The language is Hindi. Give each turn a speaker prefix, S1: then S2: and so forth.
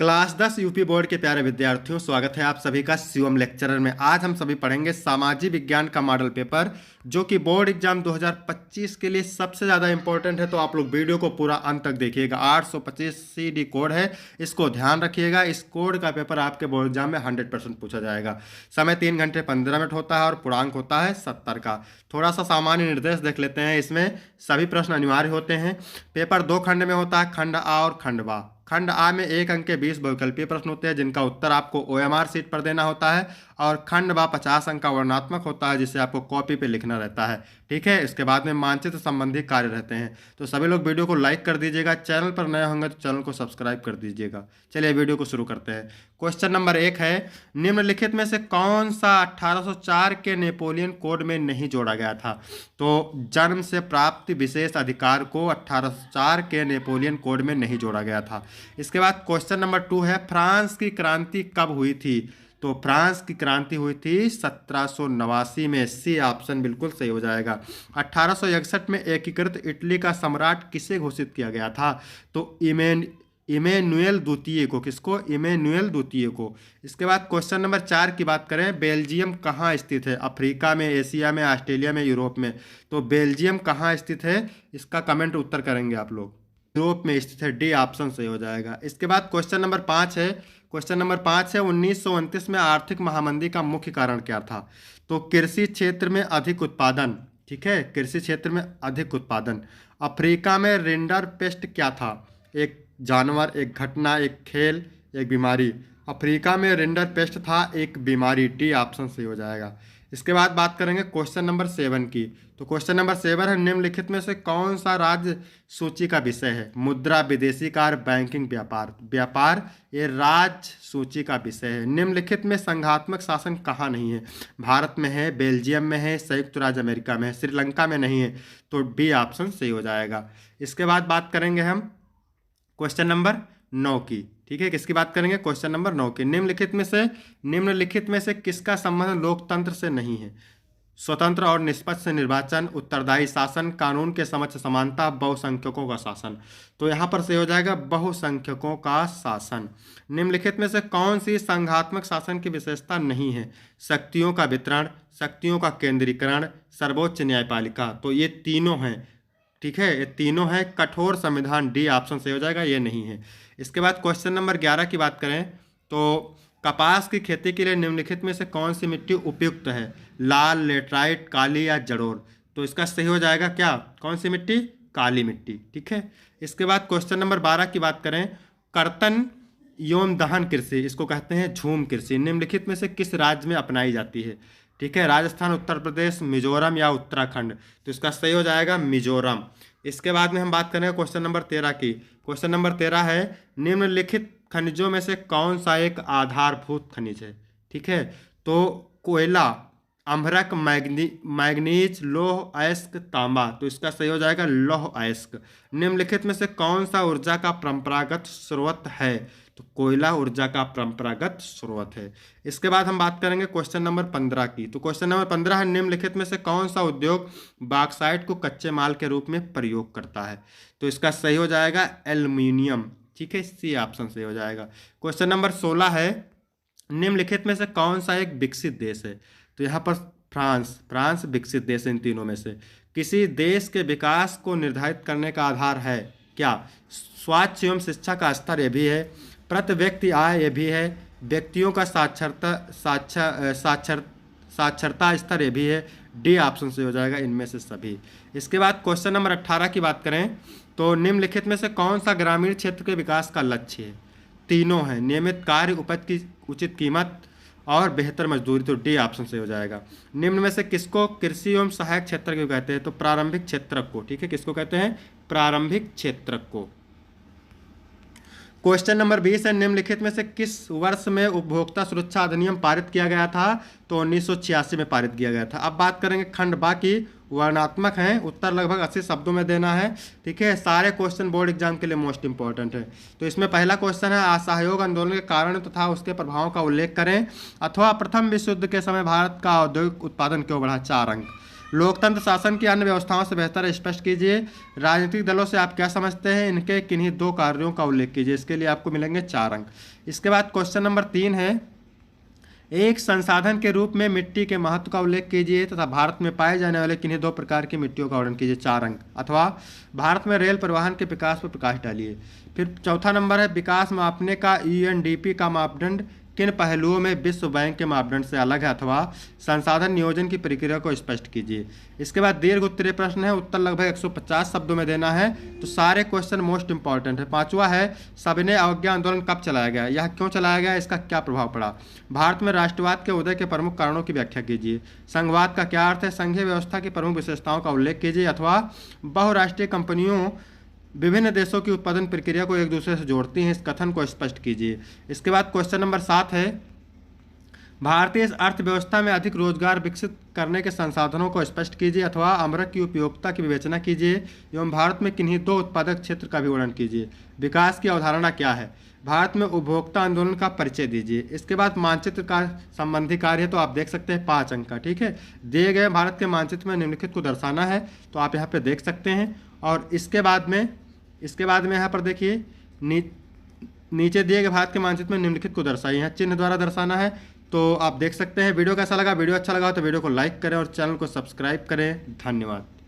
S1: क्लास 10 यूपी बोर्ड के प्यारे विद्यार्थियों, स्वागत है आप सभी का शिवम लेक्चरर में। आज हम सभी पढ़ेंगे सामाजिक विज्ञान का मॉडल पेपर, जो कि बोर्ड एग्जाम 2025 के लिए सबसे ज़्यादा इंपॉर्टेंट है। तो आप लोग वीडियो को पूरा अंत तक देखिएगा। 825 CD कोड है, इसको ध्यान रखिएगा। इस कोड का पेपर आपके बोर्ड एग्जाम में 100% पूछा जाएगा। समय 3 घंटे 15 मिनट होता है और पूर्णांक होता है 70 का। थोड़ा सा सामान्य निर्देश देख लेते हैं। इसमें सभी प्रश्न अनिवार्य होते हैं। पेपर 2 खंड में होता है, खंड आ और खंड बा। खंड आ में 1 अंक के 20 बहुविकल्पीय प्रश्न होते हैं, जिनका उत्तर आपको OMR सीट पर देना होता है। और खंड बा 50 अंक का वर्णनात्मक होता है, जिसे आपको कॉपी पे लिखना रहता है। ठीक है, इसके बाद में मानचित्र संबंधी कार्य रहते हैं। तो सभी लोग वीडियो को लाइक कर दीजिएगा। चैनल पर नए होंगे तो चैनल को सब्सक्राइब कर दीजिएगा। चलिए वीडियो को शुरू करते हैं। क्वेश्चन नंबर 1 है, निम्नलिखित में से कौन सा 1804 के नेपोलियन कोड में नहीं जोड़ा गया था? तो जन्म से प्राप्त विशेष अधिकार को 1804 के नेपोलियन कोड में नहीं जोड़ा गया था। इसके बाद क्वेश्चन नंबर 2 है, फ्रांस की क्रांति कब हुई थी? तो फ्रांस की क्रांति हुई थी 1789 में। सी ऑप्शन बिल्कुल सही हो जाएगा। 1861 में एकीकृत इटली का सम्राट किसे घोषित किया गया था? तो इमैनुएल द्वितीय को। किसको? इमैनुएल द्वितीय को। इसके बाद क्वेश्चन नंबर 4 की बात करें, बेल्जियम कहाँ स्थित है? अफ्रीका में, एशिया में, ऑस्ट्रेलिया में, यूरोप में? तो बेल्जियम कहाँ स्थित है, इसका कमेंट उत्तर करेंगे आप लोग। यूरोप में स्थित है। डी ऑप्शन सही हो जाएगा। इसके बाद क्वेश्चन नंबर 5 है। क्वेश्चन नंबर 5 है, 1929 में आर्थिक महामंदी का मुख्य कारण क्या था? तो कृषि क्षेत्र में अधिक उत्पादन। ठीक है, कृषि क्षेत्र में अधिक उत्पादन। अफ्रीका में रिंडर पेस्ट क्या था? एक जानवर, एक घटना, एक खेल, एक बीमारी। अफ्रीका में रिंडर पेस्ट था एक बीमारी। डी ऑप्शन सही हो जाएगा। इसके बाद बात करेंगे क्वेश्चन नंबर 7 की। तो क्वेश्चन नंबर 7 है, निम्नलिखित में से कौन सा राज्य सूची का विषय है? मुद्रा, विदेशी कार्य, बैंकिंग, व्यापार? व्यापार ये राज्य सूची का विषय है। निम्नलिखित में संघात्मक शासन कहाँ नहीं है? भारत में है, बेल्जियम में है, संयुक्त राज्य अमेरिका में है, श्रीलंका में नहीं है। तो डी ऑप्शन सही हो जाएगा। इसके बाद बात करेंगे हम क्वेश्चन नंबर 9 की। ठीक है, किसकी बात करेंगे? क्वेश्चन नंबर 9 की। निम्नलिखित में से किसका संबंध लोकतंत्र से नहीं है? स्वतंत्र और निष्पक्ष निर्वाचन, उत्तरदायी शासन, कानून के समक्ष समानता, बहुसंख्यकों का शासन? तो यहाँ पर से हो जाएगा बहुसंख्यकों का शासन। निम्नलिखित में से कौन सी संघात्मक शासन की विशेषता नहीं है? शक्तियों का वितरण, शक्तियों का केंद्रीकरण, सर्वोच्च न्यायपालिका? तो ये तीनों हैं। ठीक है, ये तीनों हैं। कठोर संविधान। डी ऑप्शन सही हो जाएगा, ये नहीं है। इसके बाद क्वेश्चन नंबर 11 की बात करें तो कपास की खेती के लिए निम्नलिखित में से कौन सी मिट्टी उपयुक्त है? लाल, लेटराइट, काली या जड़ोर? तो इसका सही हो जाएगा क्या? कौन सी मिट्टी? काली मिट्टी। ठीक है। इसके बाद क्वेश्चन नंबर 12 की बात करें, कर्तन एवं दहन कृषि, इसको कहते हैं झूम कृषि, निम्नलिखित में से किस राज्य में अपनाई जाती है? ठीक है, राजस्थान, उत्तर प्रदेश, मिजोरम या उत्तराखंड? तो इसका सही हो जाएगा मिजोरम। इसके बाद में हम बात करें क्वेश्चन नंबर 13 की। क्वेश्चन नंबर 13 है, निम्नलिखित खनिजों में से कौन सा एक आधारभूत खनिज है? ठीक है, तो कोयला, अम्भरक, मैग्नीज, लौह अयस्क, तांबा? तो इसका सही हो जाएगा लौह अयस्क। निम्नलिखित में से कौन सा ऊर्जा का परंपरागत स्रोत है? तो कोयला ऊर्जा का परंपरागत स्रोत है। इसके बाद हम बात करेंगे क्वेश्चन नंबर 15 की। तो क्वेश्चन नंबर 15 है, निम्नलिखित में से कौन सा उद्योग बॉक्साइट को कच्चे माल के रूप में प्रयोग करता है? तो इसका सही हो जाएगा एल्युमिनियम। ठीक है, सी ऑप्शन सही हो जाएगा। क्वेश्चन नंबर 16 है, निम्नलिखित में से कौन सा एक विकसित देश है? तो यहाँ पर फ्रांस विकसित देश है। इन तीनों में से किसी देश के विकास को निर्धारित करने का आधार है क्या? स्वास्थ्य एवं शिक्षा का स्तर, ये भी है। प्रति व्यक्ति आय, ये भी है। व्यक्तियों का साक्षरता स्तर, ये भी है। डी ऑप्शन से हो जाएगा इनमें से सभी। इसके बाद क्वेश्चन नंबर 18 की बात करें तो निम्नलिखित में से कौन सा ग्रामीण क्षेत्र के विकास का लक्ष्य है? तीनों हैं, नियमित कार्य, उपज की उचित कीमत और बेहतर मजदूरी। तो डी ऑप्शन से हो जाएगा। निम्न में से किसको कृषि एवं सहायक क्षेत्र को कहते हैं? तो प्रारंभिक क्षेत्रक को। ठीक है, किसको कहते हैं? प्रारंभिक क्षेत्रक को। क्वेश्चन नंबर 20 है, निम्नलिखित में से किस वर्ष में उपभोक्ता सुरक्षा अधिनियम पारित किया गया था? तो 1986 में पारित किया गया था। अब बात करेंगे खंड बा की। वर्णात्मक हैं, उत्तर लगभग 80 शब्दों में देना है। ठीक है, सारे क्वेश्चन बोर्ड एग्जाम के लिए मोस्ट इंपॉर्टेंट है। तो इसमें पहला क्वेश्चन है, असहयोग आंदोलन के कारण तथा उसके प्रभावों का उल्लेख करें, अथवा प्रथम विश्व युद्ध के समय भारत का औद्योगिक उत्पादन क्यों बढ़ा? 4 अंक। लोकतंत्र शासन की अन्य व्यवस्थाओं से बेहतर स्पष्ट कीजिए। राजनीतिक दलों से आप क्या समझते हैं, इनके किन्हीं 2 कार्यों का उल्लेख कीजिए। इसके लिए आपको मिलेंगे 4 अंक। इसके बाद क्वेश्चन नंबर 3 है, एक संसाधन के रूप में मिट्टी के महत्व का उल्लेख कीजिए तथा भारत में पाए जाने वाले किन्हीं 2 प्रकार की मिट्टियों का वर्णन कीजिए। 4 अंक। अथवा भारत में रेल परिवहन के विकास पर प्रकाश डालिए। फिर चौथा नंबर है, विकास मापने का यूएनडीपी का मापदंड किन पहलुओं में विश्व बैंक के मापदंड से अलग है। अथवा संसाधन नियोजन की प्रक्रिया को स्पष्ट कीजिए। इसके बाद दीर्घ उत्तरीय प्रश्न है, उत्तर लगभग 150 शब्दों में देना है, तो सारे क्वेश्चन मोस्ट इंपॉर्टेंट है। 5वां है, सविनय अवज्ञा आंदोलन कब चलाया गया, यह क्यों चलाया गया, इसका क्या प्रभाव पड़ा। भारत में राष्ट्रवाद के उदय के प्रमुख कारणों की व्याख्या कीजिए। संघवाद का क्या अर्थ है, संघीय व्यवस्था की प्रमुख विशेषताओं का उल्लेख कीजिए। अथवा बहुराष्ट्रीय कंपनियों विभिन्न देशों की उत्पादन प्रक्रिया को एक दूसरे से जोड़ती हैं, इस कथन को स्पष्ट कीजिए। इसके बाद क्वेश्चन नंबर 7 है, भारतीय अर्थव्यवस्था में अधिक रोजगार विकसित करने के संसाधनों को स्पष्ट कीजिए। अथवा अमृत की उपयोगिता की विवेचना कीजिए एवं भारत में किन्हीं 2 उत्पादक क्षेत्र का भी वर्णन कीजिए। विकास की अवधारणा क्या है, भारत में उपभोक्ता आंदोलन का परिचय दीजिए। इसके बाद मानचित्र का संबंधी कार्य, तो आप देख सकते हैं 5 अंक का, ठीक है। दिए गए भारत के मानचित्र में निम्नलिखित को दर्शाना है, तो आप यहाँ पे देख सकते हैं। और इसके बाद में यहाँ पर देखिए नीचे दिए गए भारत के मानचित्र में निम्नलिखित को दर्शाइए, यहाँ चिन्ह द्वारा दर्शाना है, तो आप देख सकते हैं। वीडियो कैसा लगा, वीडियो अच्छा लगा तो वीडियो को लाइक करें और चैनल को सब्सक्राइब करें। धन्यवाद।